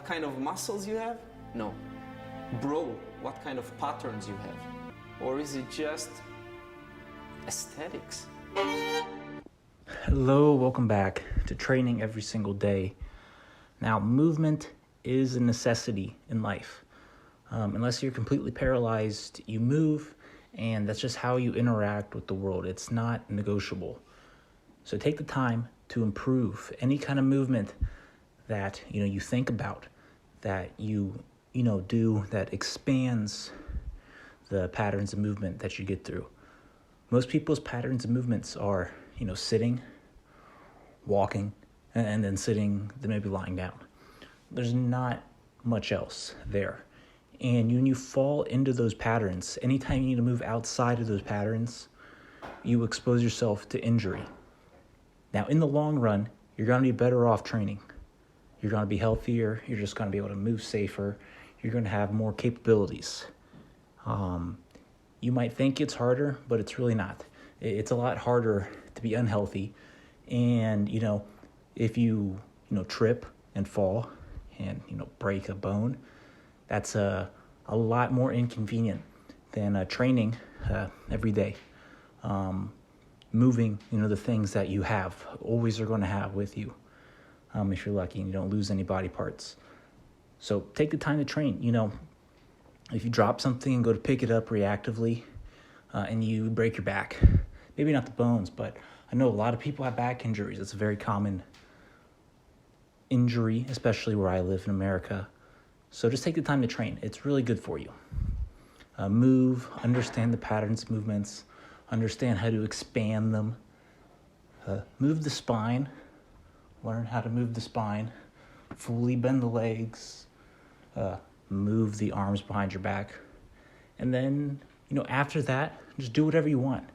kind of muscles you have? No. Bro, what kind of patterns you have? Or is it just aesthetics? Hello, welcome back to Training Every Single Day. Now, movement is a necessity in life. Unless you're completely paralyzed, you move, and that's just how you interact with the world. It's not negotiable. So take the time to improve any kind of movement that you think about, that you do, that expands the patterns of movement that you get through. Most people's patterns of movements are, sitting, walking, and then sitting, then maybe lying down. There's not much else there. And when you fall into those patterns, anytime you need to move outside of those patterns, you expose yourself to injury. Now, in the long run, you're going to be better off training. You're going to be healthier. You're just going to be able to move safer. You're going to have more capabilities. You might think it's harder, but it's really not. It's a lot harder to be unhealthy. And, if you, trip and fall and, break a bone, that's a lot more inconvenient than training every day. Moving, the things that you have always are going to have with you. If you're lucky and you don't lose any body parts. So take the time to train. If you drop something and go to pick it up reactively and you break your back, maybe not the bones, but I know a lot of people have back injuries. It's a very common injury, especially where I live in America. So just take the time to train. It's really good for you. Move, understand the patterns of movements, understand how to expand them. Move the spine, learn how to move the spine, fully bend the legs, move the arms behind your back. And then, after that, just do whatever you want.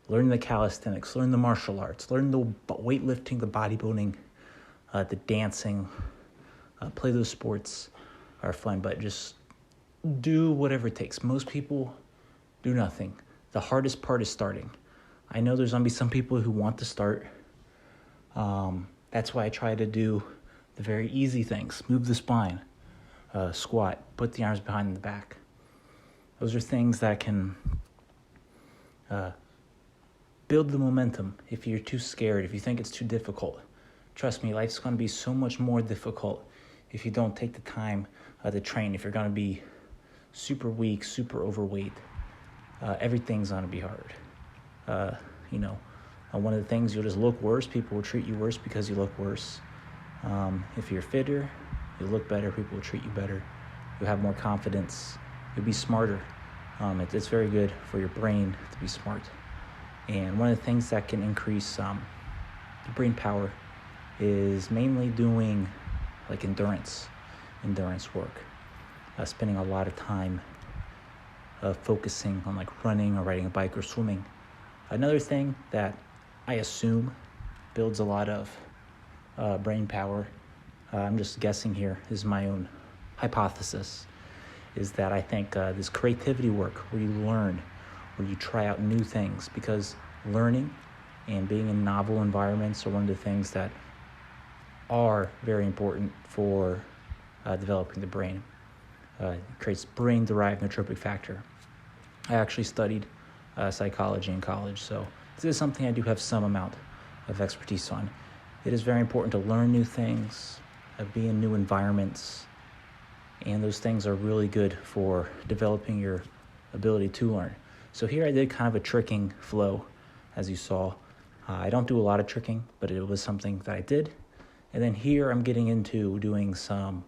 Learn the calisthenics, learn the martial arts, learn the weightlifting, the bodybuilding, the dancing, play those sports are fun, but just do whatever it takes. Most people do nothing. The hardest part is starting. I know there's going to be some people who want to start. That's why I try to do the very easy things. Move the spine, squat, put the arms behind the back. Those are things that can build the momentum. If you're too scared, if you think it's too difficult, trust me, life's going to be so much more difficult if you don't take the time to train. If you're going to be super weak, super overweight, everything's going to be hard. One of the things, you'll just look worse. People will treat you worse because you look worse. If you're fitter, you look better. People will treat you better. You'll have more confidence. You'll be smarter. It's very good for your brain to be smart. And one of the things that can increase the brain power is mainly doing like endurance work, spending a lot of time focusing on like running or riding a bike or swimming. Another thing that I assume builds a lot of brain power, I'm just guessing here, is my own hypothesis, is that I think this creativity work where you learn, where you try out new things, because learning and being in novel environments are one of the things that are very important for developing the brain. It creates brain-derived neurotrophic factor. I actually studied psychology in college, so this is something I do have some amount of expertise on. It is very important to learn new things, be in new environments, and those things are really good for developing your ability to learn. So here I did kind of a tricking flow, as you saw. I don't do a lot of tricking, but it was something that I did. And then here I'm getting into doing some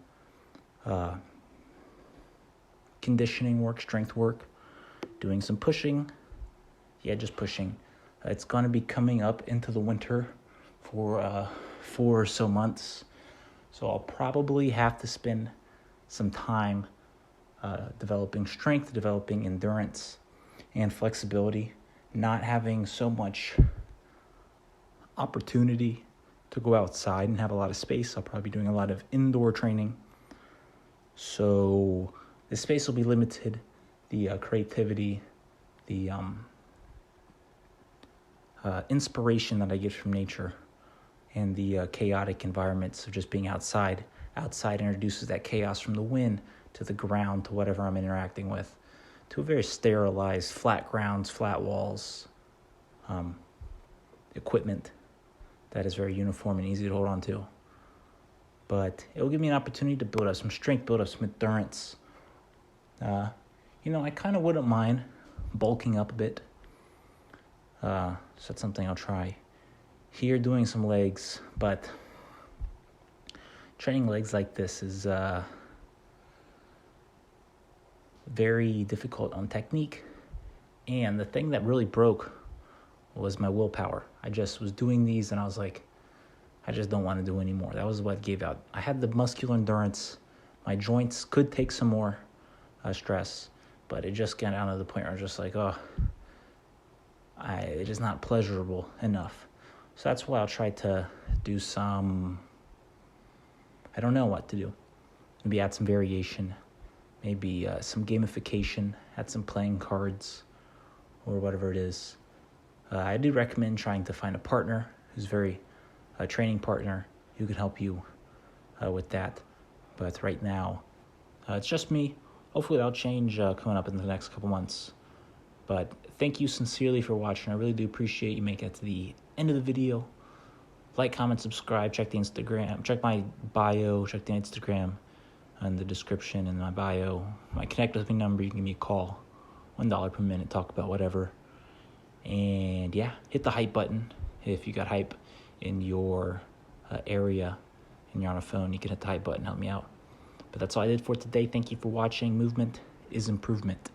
conditioning work, strength work, doing some pushing. Yeah, just pushing. It's going to be coming up into the winter for 4 or so months. So I'll probably have to spend some time developing strength, developing endurance and flexibility, not having so much opportunity to go outside and have a lot of space. I'll probably be doing a lot of indoor training. So the space will be limited. The creativity, the inspiration that I get from nature, and the chaotic environments of just being outside outside introduces that chaos from the wind to the ground to whatever I'm interacting with, to a very sterilized, flat grounds, flat walls, equipment that is very uniform and easy to hold on to. But it will give me an opportunity to build up some strength, build up some endurance. I kind of wouldn't mind bulking up a bit. So that's something I'll try. Here, doing some legs, but training legs like this is very difficult on technique. And the thing that really broke was my willpower. I just was doing these and I was like, I just don't want to do anymore. That was what gave out. I had the muscular endurance. My joints could take some more stress, but it just got down to the point where I was just like, it is not pleasurable enough. So that's why I'll try to do some, I don't know what to do. Maybe add some variation, maybe some gamification, add some playing cards or whatever it is. I do recommend trying to find a partner who's a training partner who can help you with that. But right now, it's just me. Hopefully that'll change coming up in the next couple months. But thank you sincerely for watching. I really do appreciate you making it to the end of the video. Like, comment, subscribe, check the Instagram, check my bio, check the Instagram and the description in my bio. My connect with me number, you can give me a call. $1 per minute, talk about whatever. And yeah, hit the hype button. If you got hype in your area and you're on a phone, you can hit the hype button, help me out. But that's all I did for today. Thank you for watching. Movement is improvement.